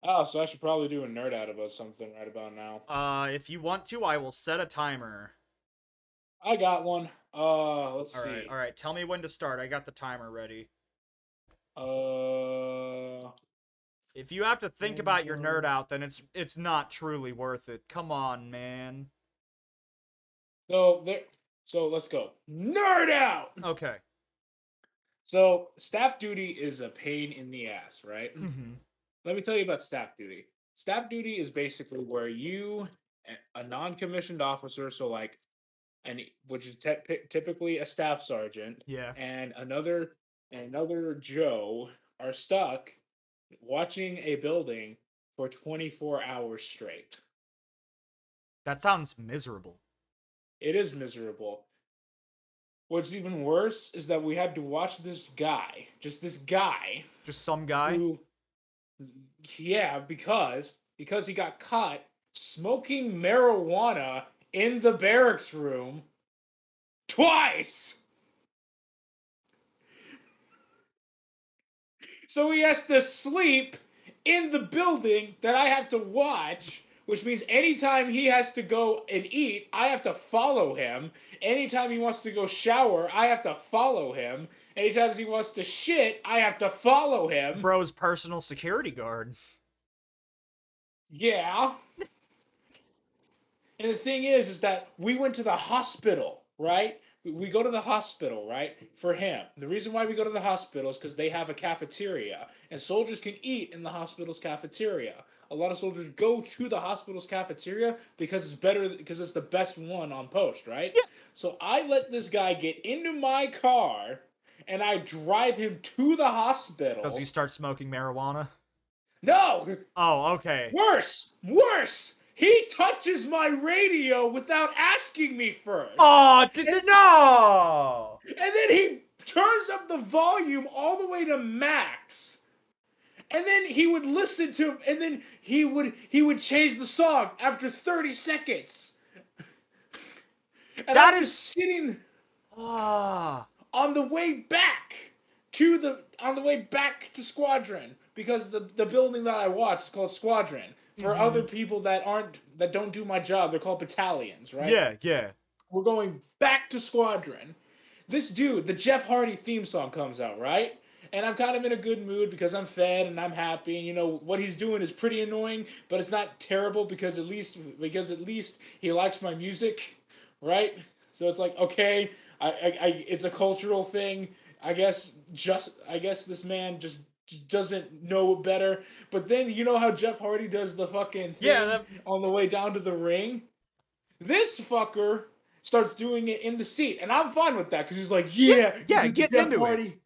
Oh, so I should probably do a nerd out about something right about now. If you want to, I will set a timer. I got one. Let's see. All right. Tell me when to start. I got the timer ready. If you have to think about your nerd out, then it's not truly worth it. Come on, man. So let's go. Nerd out. Okay. So staff duty is a pain in the ass, right? Mm-hmm. Let me tell you about staff duty. Staff duty is basically where you, a non-commissioned officer, so like, which is typically a staff sergeant, Yeah. and another Joe are stuck watching a building for 24 hours straight. That sounds miserable. It is miserable. What's even worse is that we had to watch this guy, just some guy. who, yeah, because he got caught smoking marijuana in the barracks room twice. So he has to sleep in the building that I have to watch, which means anytime he has to go and eat, I have to follow him. Anytime he wants to go shower, I have to follow him. Anytime he wants to shit, I have to follow him. Bro's personal security guard. Yeah. And the thing is that we went to the hospital, right? We go to the hospital, right? For him. The reason why we go to the hospital is because they have a cafeteria, and soldiers can eat in the hospital's cafeteria. A lot of soldiers go to the hospital's cafeteria because it's better, because it's the best one on post, right? Yeah. So I let this guy get into my car, and I drive him to the hospital. Does he start smoking marijuana? No! Oh, okay. Worse! He touches my radio without asking me first. Oh, no! And then he turns up the volume all the way to max. And then he would listen to, and then he would change the song after 30 seconds. And That I'm is just sitting Ah. on the way back to Squadron, because the building that I watch is called Squadron. For other people that don't do my job, they're called battalions, right? Yeah. We're going back to Squadron. This dude, the Jeff Hardy theme song comes out, right? And I'm kind of in a good mood because I'm fed and I'm happy. And, you know, what he's doing is pretty annoying, but it's not terrible because at least he likes my music, right? So it's like, okay, it's a cultural thing. I guess this man just doesn't know better. But then you know how Jeff Hardy does the fucking thing on the way down to the ring? This fucker starts doing it in the seat, and I'm fine with that because he's like, get into it.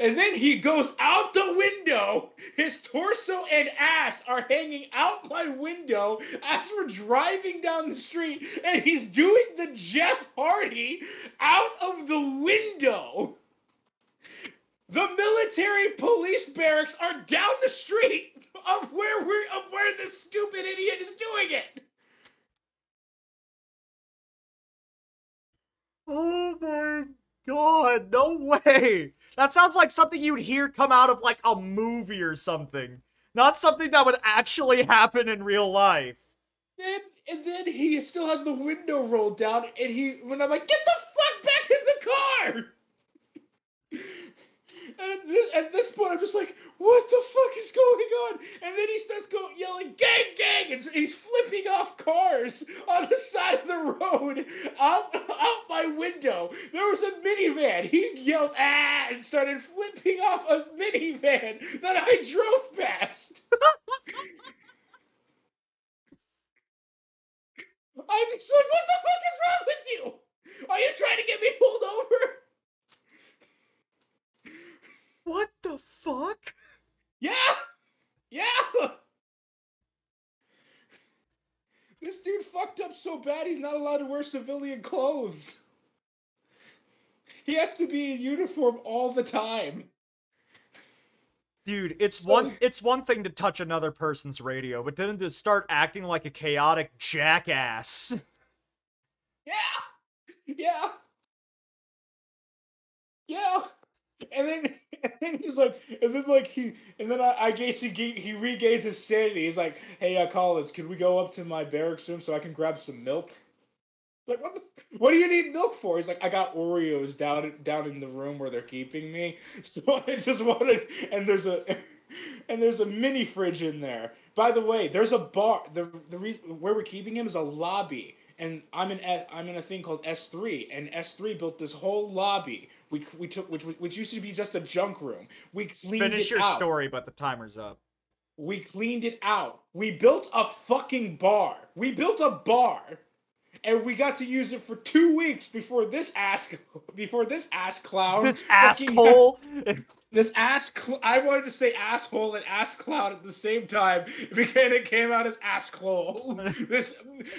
And then he goes out the window. His torso and ass are hanging out my window as we're driving down the street, and he's doing the Jeff Hardy out of the window. The military police barracks are down the street of where this stupid idiot is doing it. Oh my God, no way. That sounds like something you'd hear come out of like a movie or something. Not something that would actually happen in real life. And then he still has the window rolled down, and when I'm like, get the fuck back in the car! And at this point, I'm just like, what the fuck is going on? And then he starts yelling, gang, gang! And he's flipping off cars on the side of the road out my window. There was a minivan. He yelled, ah, and started flipping off a minivan that I drove past. I'm just like, what the fuck is wrong with you? Are you trying to get me pulled over? What the fuck? Yeah! Yeah! This dude fucked up so bad he's not allowed to wear civilian clothes. He has to be in uniform all the time. Dude, it's one thing to touch another person's radio, but then to start acting like a chaotic jackass. Yeah! Yeah! Yeah! And then he's like, I guess he regains his sanity. He's like, hey, Collins, can we go up to my barracks room so I can grab some milk? Like, what do you need milk for? He's like, I got Oreos down in the room where they're keeping me. So I just wanted, and there's a mini fridge in there. By the way, there's a bar. The reason where we're keeping him is a lobby, and I'm in a thing called S3, and S3 built this whole lobby. We took which used to be just a junk room. We cleaned it out. Finish your story, but the timer's up. We cleaned it out. We built a fucking bar. We built a bar. And we got to use it for 2 weeks before this ass clown. This asshole. I wanted to say asshole and ass clown at the same time, and it came out as assclole.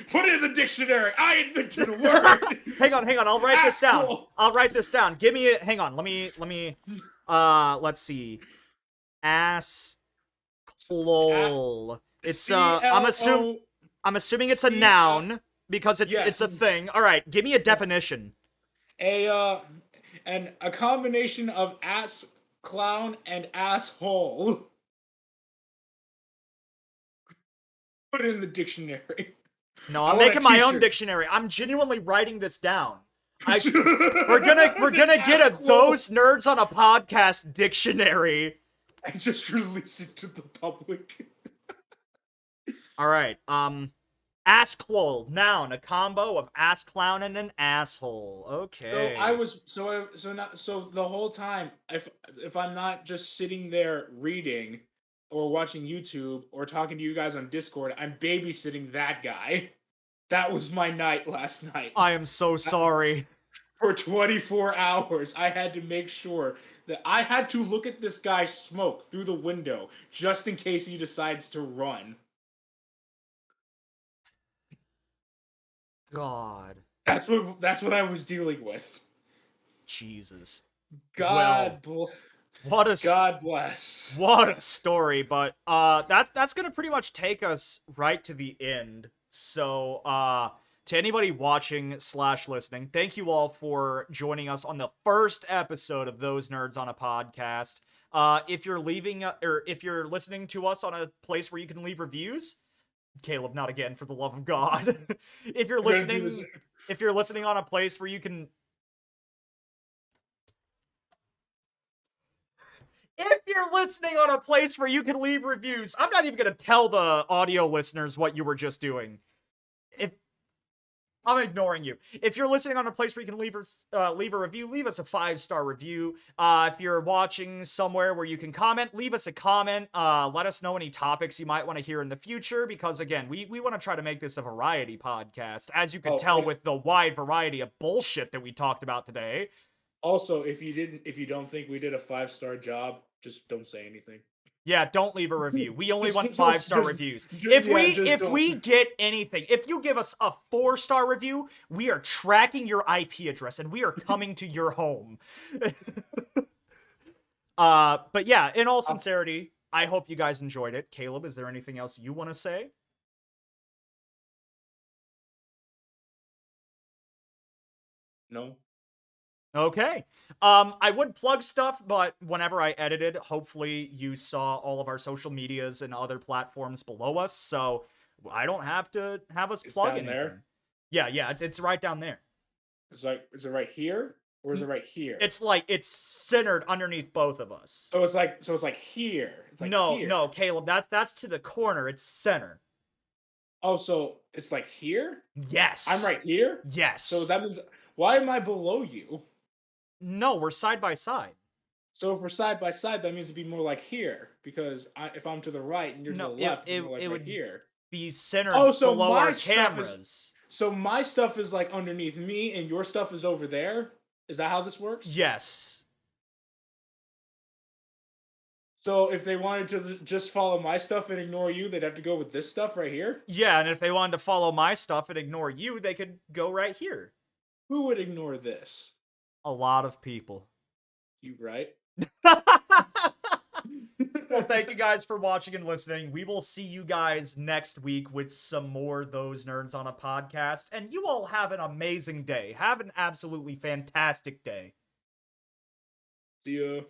Put it in the dictionary. I invented a word. hang on. I'll write this down. Give me it. Hang on. Let me. Let's see. Assclole. It's I'm assuming it's a noun. Because it's a thing. All right, give me a definition. A combination of ass clown and asshole. Put it in the dictionary. No, I'm making my own dictionary. I'm genuinely writing this down. We're gonna get a Those Nerds on a Podcast dictionary. I just release it to the public. All right. Assclole, noun, a combo of ass clown and an asshole. Okay. So the whole time, if I'm not just sitting there reading or watching YouTube or talking to you guys on Discord, I'm babysitting that guy. That was my night last night. I am so sorry. For 24 hours, I had to make sure that I had to look at this guy smoke through the window just in case he decides to run. God. That's what I was dealing with. Jesus. God bless. What a story, but that's gonna pretty much take us right to the end. So to anybody watching / listening, thank you all for joining us on the first episode of Those Nerds on a Podcast. If you're listening to us on a place where you can leave reviews, Caleb, not again, for the love of God. If you're listening on a place where you can leave reviews, I'm not even going to tell the audio listeners what you were just doing. I'm ignoring you. If you're listening on a place where you can leave a review, leave us a 5-star review. If you're watching somewhere where you can comment, leave us a comment. Let us know any topics you might want to hear in the future, because again, we want to try to make this a variety podcast, as you can tell with the wide variety of bullshit that we talked about today. Also, if you don't think we did a 5-star job, just don't say anything. Yeah, don't leave a review. We only want 5-star reviews. If we get anything, if you give us a 4-star review, we are tracking your IP address and we are coming to your home. But yeah, in all sincerity, I hope you guys enjoyed it. Caleb, is there anything else you want to say? No. Okay. I would plug stuff, but whenever I edited, hopefully you saw all of our social medias and other platforms below us. So I don't have to have us It's plug down anything. there? Yeah, it's right down there. It's like, is it right here or is it right here? It's centered underneath both of us. So it's like here. It's like here. No, Caleb, that's to the corner. It's center. Oh, so it's like here? Yes. I'm right here? Yes. So that means, why am I below you? No, we're side by side. So if we're side by side, that means it'd be more like here. Because if I'm to the right and you're to the left, it's more like right here. Be centered so below my our stuff cameras. So my stuff is like underneath me and your stuff is over there? Is that how this works? Yes. So if they wanted to just follow my stuff and ignore you, they'd have to go with this stuff right here? Yeah, and if they wanted to follow my stuff and ignore you, they could go right here. Who would ignore this? A lot of people. You right? Well, thank you guys for watching and listening. We will see you guys next week with some more Those Nerds on a Podcast. And you all have an amazing day. Have an absolutely fantastic day. See ya.